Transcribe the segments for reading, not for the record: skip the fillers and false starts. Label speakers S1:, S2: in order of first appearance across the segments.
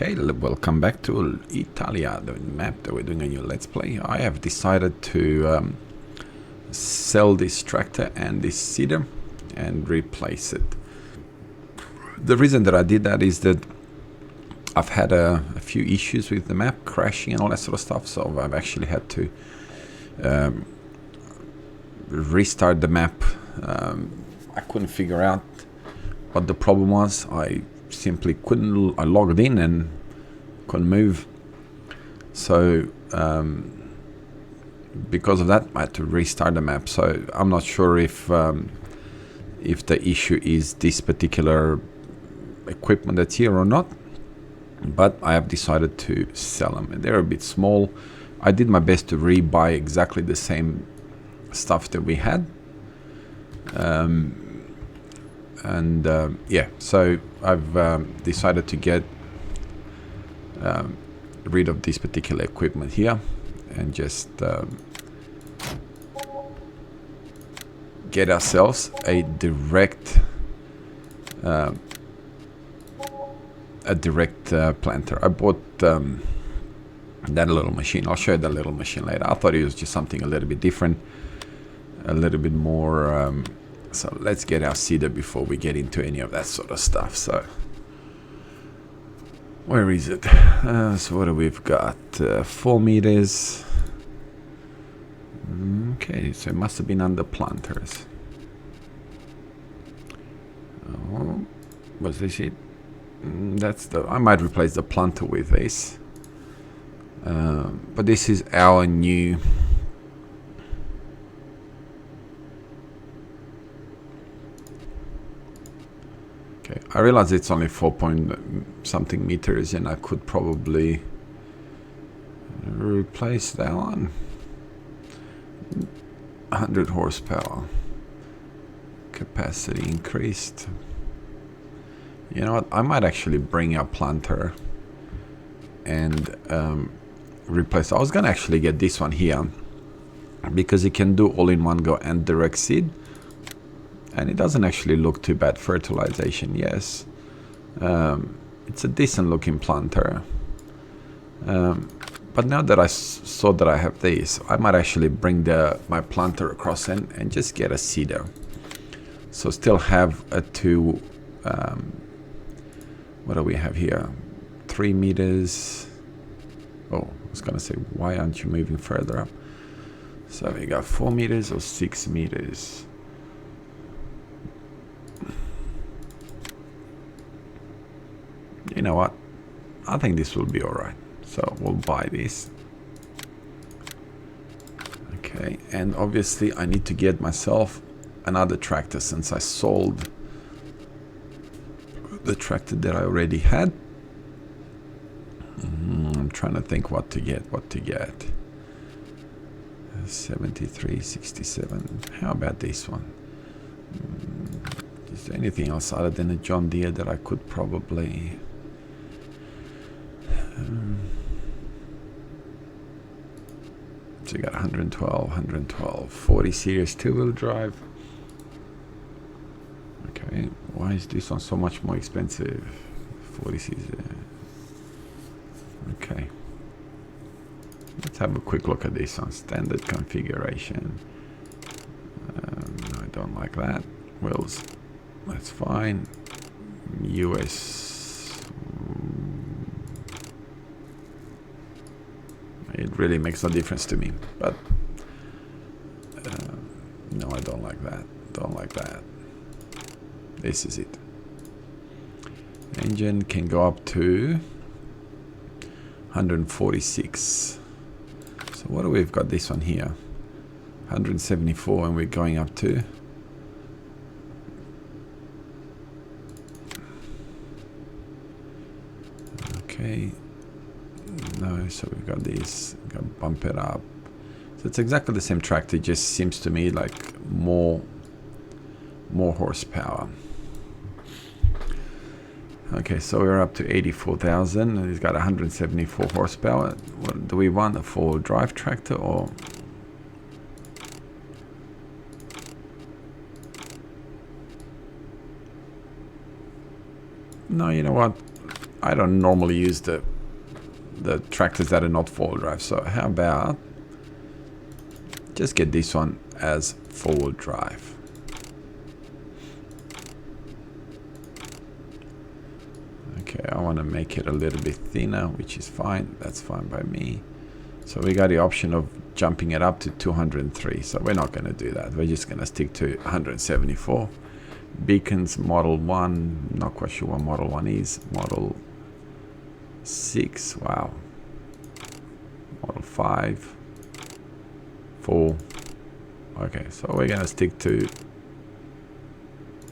S1: Okay, welcome back to Italia, the map that we're doing a new Let's Play. I have decided to sell this tractor and this seeder and replace it. The reason that I did that is that I've had a few issues with the map, crashing and all that sort of stuff, so I've actually had to restart the map. I couldn't figure out what the problem was. I simply couldn't. I logged in and couldn't move, so because of that I had to restart the map. So I'm not sure if the issue is this particular equipment that's here or not, but I have decided to sell them, and they're a bit small. I did my best to rebuy exactly the same stuff that we had, yeah, so I've decided to get rid of this particular equipment here and just get ourselves a direct planter. I bought that little machine. I'll show you that little machine later. I thought it was just something a little bit different, a little bit more. So let's get our seeder before we get into any of that sort of stuff. So where is it? So what do we've got? 4 meters. Okay, so it must have been under planters. Oh, was this it? That's the. I might replace the planter with this. But this is our new. Okay, I realize it's only 4 point something meters, and I could probably replace that one. 100 horsepower. Capacity increased. You know what? I might actually bring a planter and replace. I was gonna actually get this one here because it can do all in one go and direct seed. And it doesn't actually look too bad. Fertilization, yes. It's a decent looking planter. But now that I saw that I have this, I might actually bring my planter across and just get a seeder. So still have a two, what do we have here? 3 meters. Oh, I was gonna say, why aren't you moving further up? So we got 4 meters or 6 meters. You know what? I think this will be alright. So we'll buy this. Okay, and obviously I need to get myself another tractor since I sold the tractor that I already had. I'm trying to think what to get. 73, 67. How about this one? Is there anything else other than a John Deere that I could probably... So you got 112, 40 series 2-wheel drive. Okay, why is this one so much more expensive? 40 series. Okay, let's have a quick look at this one. Standard configuration. No, I don't like that. Wheels, that's fine. US. It really makes no difference to me, but no, I don't like that. Don't like that. This is it. Engine can go up to 146. So what do we've got? This one here, 174, and we're going up to. Okay. No, so we've got this, got to bump it up. So it's exactly the same tractor, it just seems to me like more horsepower. Okay, so we're up to 84,000 and it's got 174 horsepower. What do we want? A 4-wheel drive tractor or? No, you know what? I don't normally use the tractors that are not four-wheel drive. So how about just get this one as four-wheel drive. Okay, I want to make it a little bit thinner, which is fine. That's fine by me. So we got the option of jumping it up to 203. So we're not going to do that. We're just going to stick to 174. Beacons, Model 1. Not quite sure what Model 1 is. Model 6. Wow. Model 5. 4. Okay, so we're going to stick to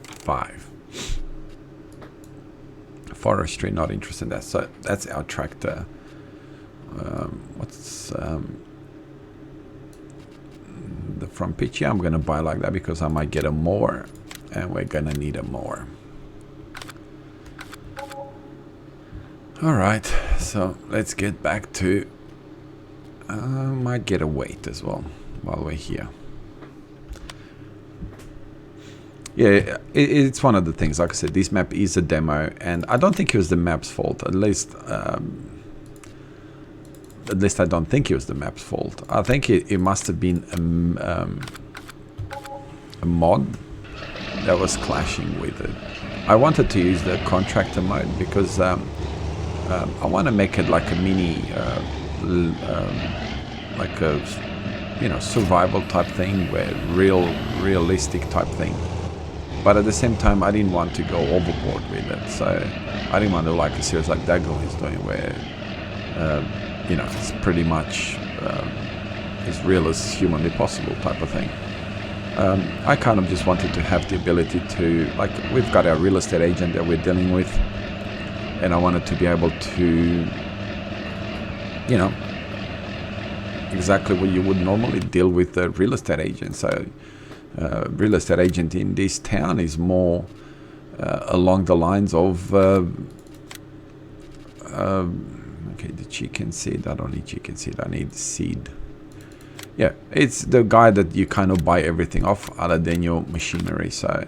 S1: 5. Forestry, not interested in that. So that's our tractor. What's the front pitch? Yeah, I'm gonna buy like that because I might get a mower, and we're gonna need a mower. All right, so let's get back to. Might get a weight as well while we're here. Yeah, it's one of the things. Like I said, this map is a demo, and I don't think it was the map's fault. At least I don't think it was the map's fault. I think it must have been a mod that was clashing with it. I wanted to use the contractor mode because I want to make it like a mini, like a survival type thing, where realistic type thing. But at the same time, I didn't want to go overboard with it. So I didn't want to like a series like Daggle is doing, where it's pretty much as real as humanly possible type of thing. I kind of just wanted to have the ability to, like, we've got our real estate agent that we're dealing with, and I wanted to be able to, exactly what you would normally deal with a real estate agent. So real estate agent in this town is more along the lines of okay, the chicken seed. I don't need chicken seed, I need seed. Yeah, it's the guy that you kind of buy everything off other than your machinery. So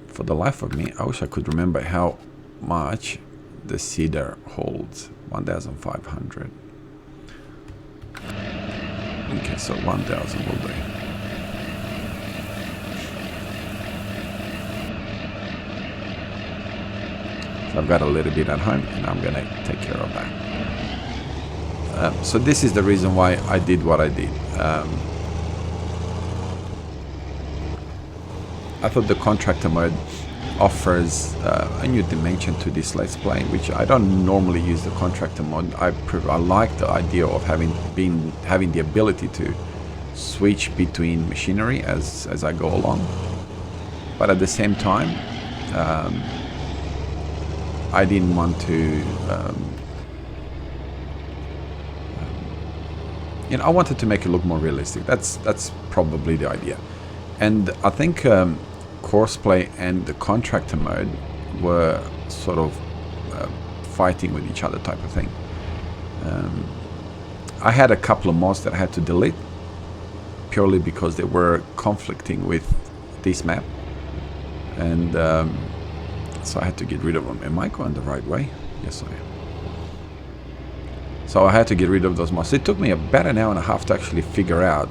S1: for the life of me, I wish I could remember how much the seeder holds. 1,500. Okay, so 1,000 will do. So I've got a little bit at home, and I'm going to take care of that. So this is the reason why I did what I did. I thought the contractor mode offers a new dimension to this Let's Play, which I don't normally use the contractor mode. I like the idea of having the ability to switch between machinery as I go along. But at the same time, I didn't want to, I wanted to make it look more realistic. That's probably the idea. And I think Courseplay and the contractor mode were sort of fighting with each other type of thing. I had a couple of mods that I had to delete purely because they were conflicting with this map. And so I had to get rid of them. Am I going the right way? Yes, I am. So I had to get rid of those mods. It took me about an hour and a half to actually figure out,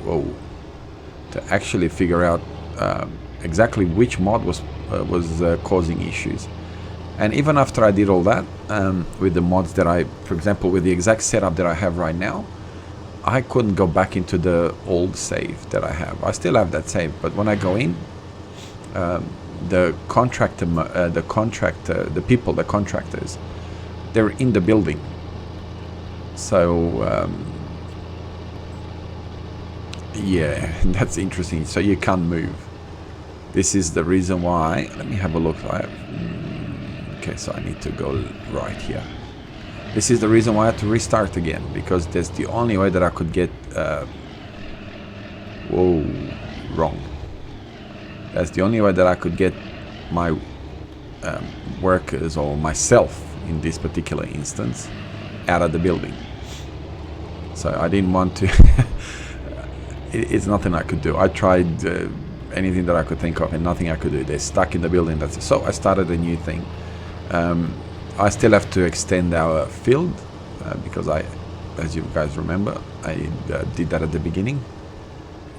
S1: exactly which mod was causing issues. And even after I did all that, with the mods that for example, with the exact setup that I have right now, I couldn't go back into the old save that I have. I still have that save, but when I go in, the contractors, they're in the building. So yeah, that's interesting. So you can't move. This is the reason why. Let me have a look. Okay, so I need to go right here. This is the reason why I had to restart again, because that's the only way that I could get. Wrong. That's the only way that I could get my workers, or myself in this particular instance, out of the building. So I didn't want to. It's nothing I could do. I tried anything that I could think of, and nothing I could do. They're stuck in the building. That's it. So I started a new thing. I still have to extend our field because as you guys remember, I did that at the beginning,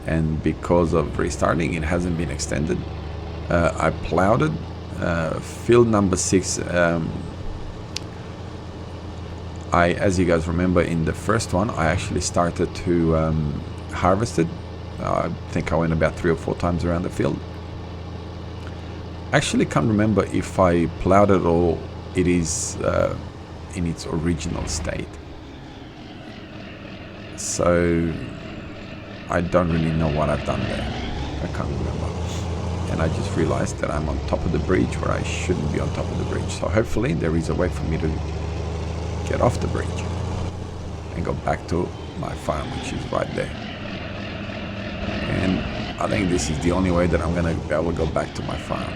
S1: and because of restarting, it hasn't been extended. I plowed it. Field number 6. As you guys remember, in the first one, I actually started to harvest it. I think I went about 3 or 4 times around the field. Actually can't remember if I plowed it or it is in its original state. So I don't really know what I've done there. I can't remember. And I just realized that I'm on top of the bridge where I shouldn't be on top of the bridge. So hopefully there is a way for me to get off the bridge and go back to my farm, which is right there. And I think this is the only way that I'm gonna be able to go back to my farm.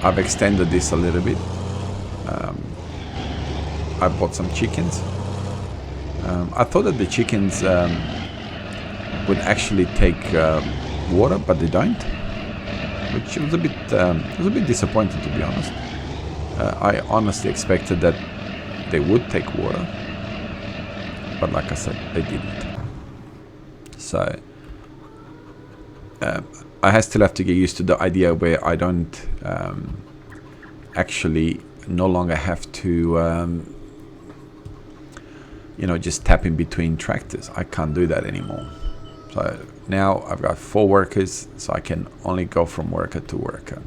S1: I've extended this a little bit. I bought some chickens. I thought that the chickens would actually take water, but they don't, which was a bit disappointing, to be honest. I honestly expected that they would take water, but like I said, they didn't. So I still have to get used to the idea where I don't actually no longer have to just tap in between tractors. I can't do that anymore. So now I've got 4 workers, so I can only go from worker to worker.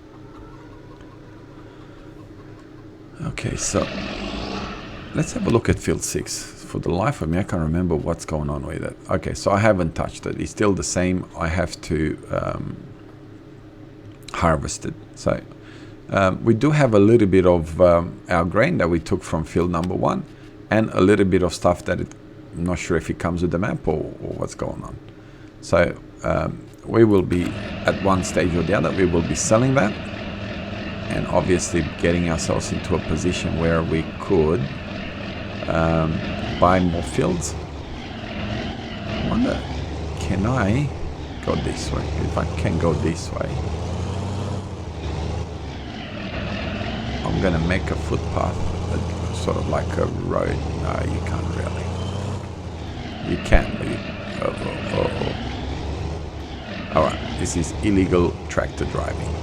S1: Okay, so let's have a look at field 6. For the life of me, I can't remember what's going on with it. Okay, so I haven't touched it. It's still the same. I have to harvest it. So we do have a little bit of our grain that we took from field number 1, and a little bit of stuff that I'm not sure if it comes with the map or what's going on. So we will be, at one stage or the other, we will be selling that, and obviously getting ourselves into a position where we could buy more fields. I wonder, can I go this way? If I can go this way, I'm gonna make a footpath, sort of like a road. No, you can't really. You can, but you... Alright, this is illegal tractor driving.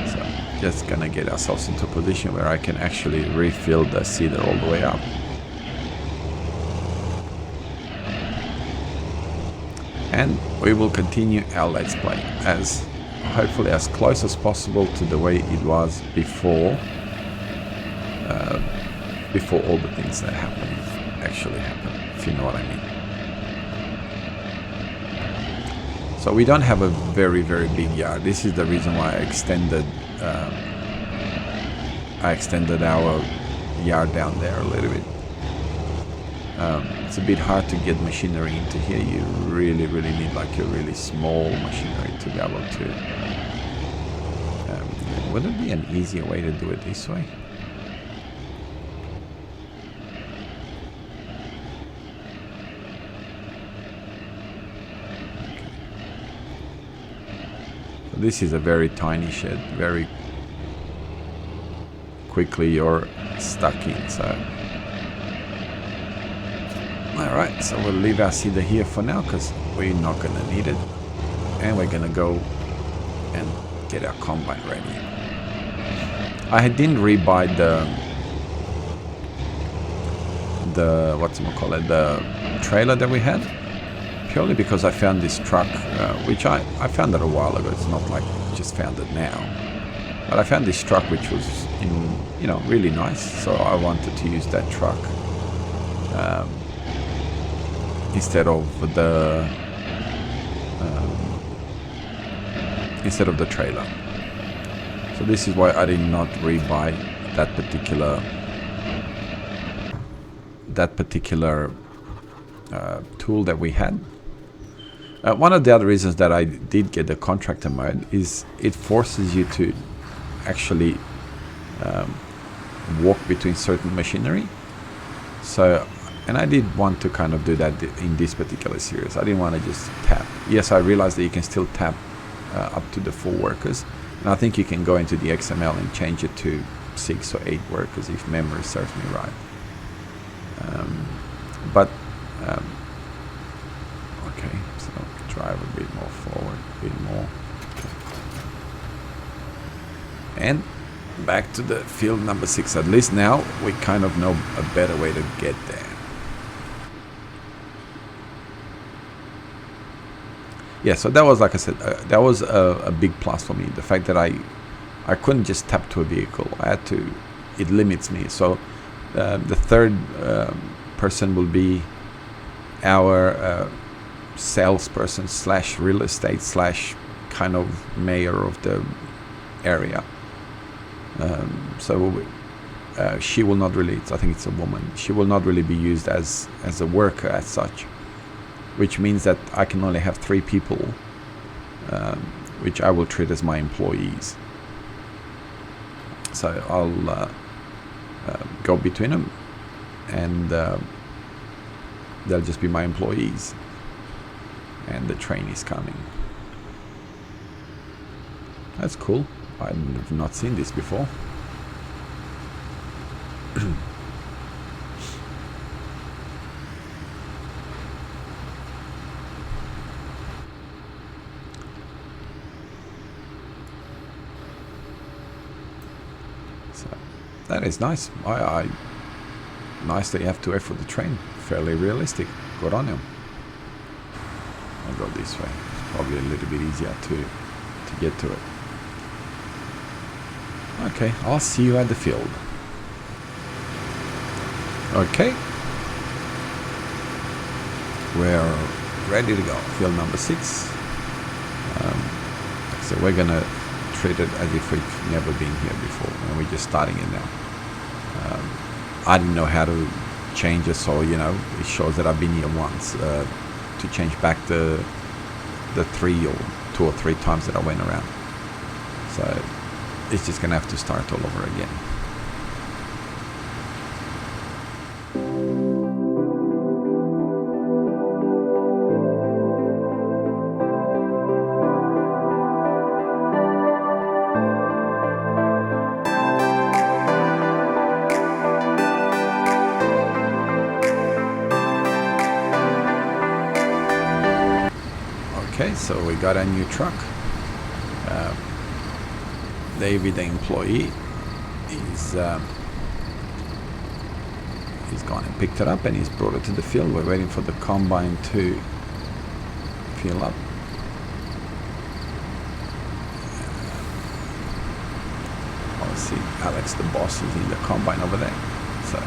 S1: So, just gonna get ourselves into a position where I can actually refill the seeder all the way up. And we will continue our Let's Play as hopefully as close as possible to the way it was before all the things that happened actually happened, if you know what I mean. So we don't have a very big yard. This is the reason why I extended our yard down there a little bit. It's a bit hard to get machinery into here. You really need like a really small machinery to be able to... would it be an easier way to do it this way? Okay. So this is a very tiny shed. Very quickly you're stuck in, so... Alright, so we'll leave our seeder here for now because we're not going to need it. And we're going to go and get our combine ready. I didn't rebuy the trailer that we had, purely because I found this truck, which I found it a while ago. It's not like I just found it now. But I found this truck which was really nice, so I wanted to use that truck. Instead of the trailer. So this is why I did not rebuy that particular tool that we had. One of the other reasons that I did get the contractor mode is it forces you to actually walk between certain machinery. So And I did want to kind of do that in this particular series. I didn't want to just tap. Yes, I realized that you can still tap up to the 4 workers. And I think you can go into the XML and change it to 6 or 8 workers if memory serves me right. Okay, so drive a bit more forward, a bit more. And back to the field number 6. At least now we kind of know a better way to get there. Yeah, so that was, like I said, that was a big plus for me. The fact that I couldn't just tap to a vehicle. I had to, it limits me. So the third person will be our salesperson / real estate / kind of mayor of the area. So she will not really, I think it's a woman, she will not really be used as a worker as such, which means that I can only have 3 people, which I will treat as my employees. So I'll go between them, and they'll just be my employees. And the train is coming. That's cool. I've not seen this before. So that is nice. Nice that you have to wait for the train. Fairly realistic. Good on you. I'll go this way. It's probably a little bit easier to get to it. Okay, I'll see you at the field. Okay. We're ready to go. Field number 6. So we're gonna treat it as if we've never been here before, and we're just starting it now. I didn't know how to change it, so it shows that I've been here once. To change back the 3 or 2 or 3 times that I went around. So it's just gonna have to start all over again. Okay, so we got a new truck. David, the employee, he's gone and picked it up, and he's brought it to the field. We're waiting for the combine to fill up. Obviously, Alex, the boss, is in the combine over there. So.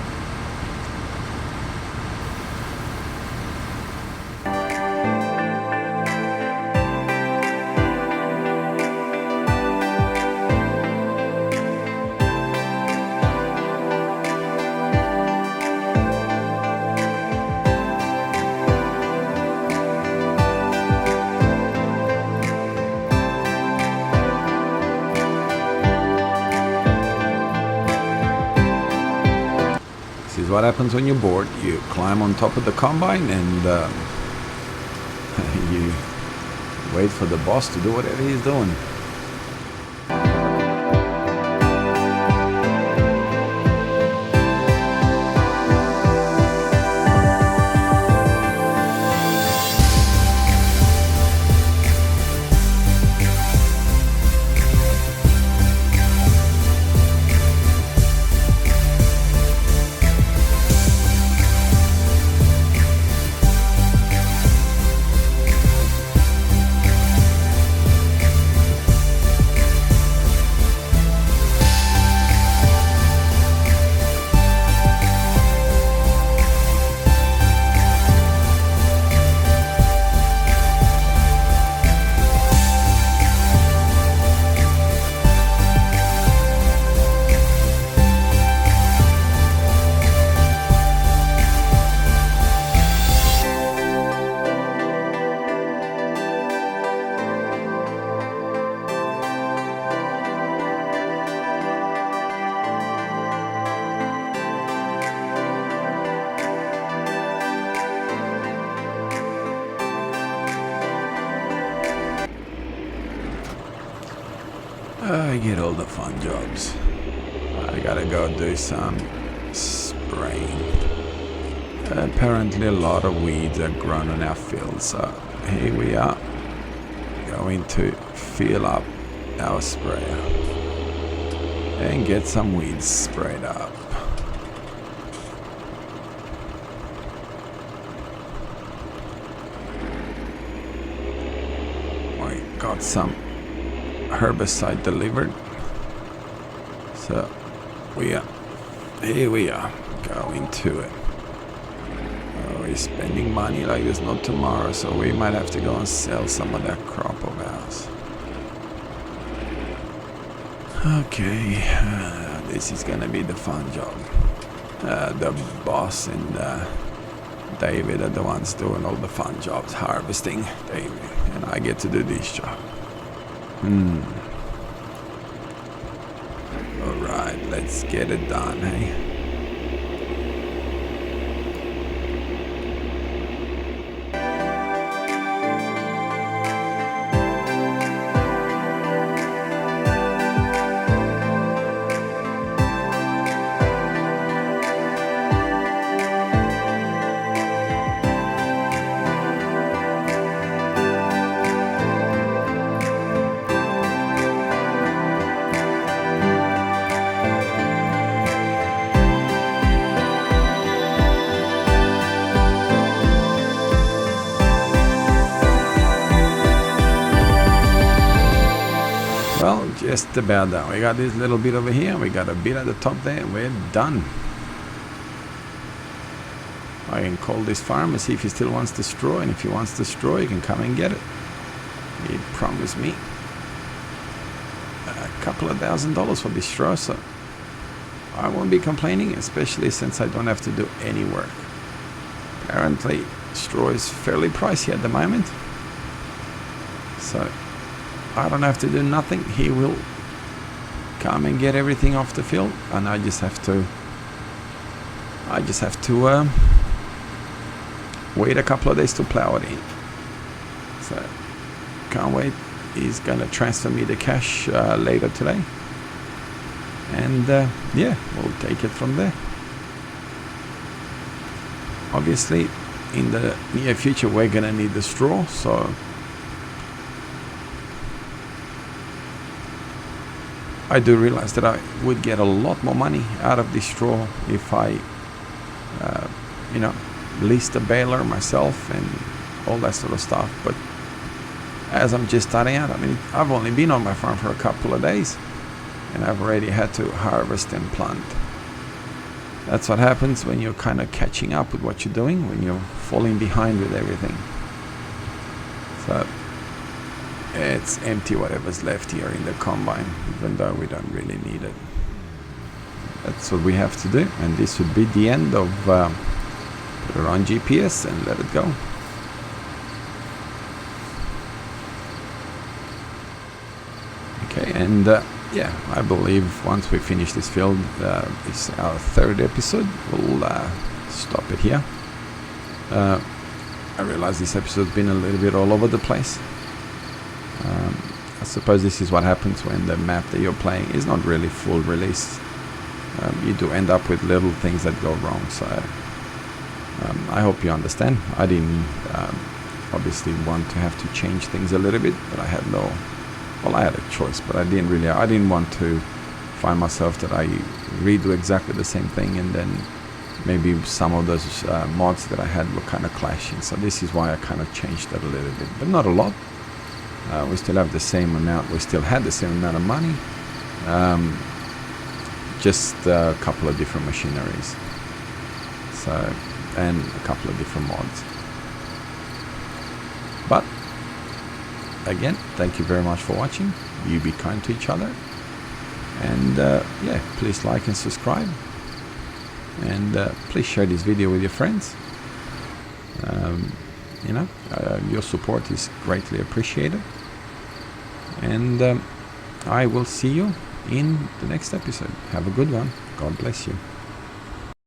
S1: What happens when you're bored? You climb on top of the combine and you wait for the boss to do whatever he's doing. I get all the fun jobs. I gotta go do some spraying. Apparently a lot of weeds are grown on our field, so here we are going to fill up our sprayer and get some weeds sprayed up. We got some herbicide delivered, so here we are going to it. We're spending money like there's no tomorrow, so we might have to go and sell some of that crop of ours. Okay, this is gonna be the fun job. The boss and David are the ones doing all the fun jobs, harvesting, David, and I get to do this job. Alright, let's get it done, hey? Well, just about done. We got this little bit over here, we got a bit at the top there, and we're done. I can call this farmer, see if he still wants the straw, and if he wants the straw, he can come and get it. He promised me a couple of $1,000s for this straw, so I won't be complaining, especially since I don't have to do any work. Apparently, straw is fairly pricey at the moment, so I don't have to do nothing. He will come and get everything off the field, and I just have to wait a couple of days to plow it in. So can't wait. He's gonna transfer me the cash later today, and yeah, we'll take it from there. Obviously, in the near future, we're gonna need the straw, so I do realize that I would get a lot more money out of this straw if I, lease the baler myself and all that sort of stuff. But as I'm just starting out, I mean, I've only been on my farm for a couple of days, and I've already had to harvest and plant. That's what happens when you're kind of catching up with what you're doing, when you're falling behind with everything. So it's empty whatever's left here in the combine, even though we don't really need it. That's what we have to do, and this would be the end of put it on GPS and let it go. Okay, and yeah, I believe once we finish this field, it's our third episode. We'll stop it here. I realize this episode's been a little bit all over the place. I suppose this is what happens when the map that you're playing is not really full release. You do end up with little things that go wrong, so I hope you understand. I didn't obviously want to have to change things a little bit, but I had I had a choice, but I didn't want to find myself that I redo exactly the same thing, and then maybe some of those mods that I had were kind of clashing. So this is why I kind of changed that a little bit, but not a lot. We still have the same amount. We still had the same amount of money, just a couple of different machineries. So, and a couple of different mods. But again, thank you very much for watching. You be kind to each other, and yeah, please like and subscribe, and please share this video with your friends. Your support is greatly appreciated, and I will see you in the next episode. Have a good one. God bless you.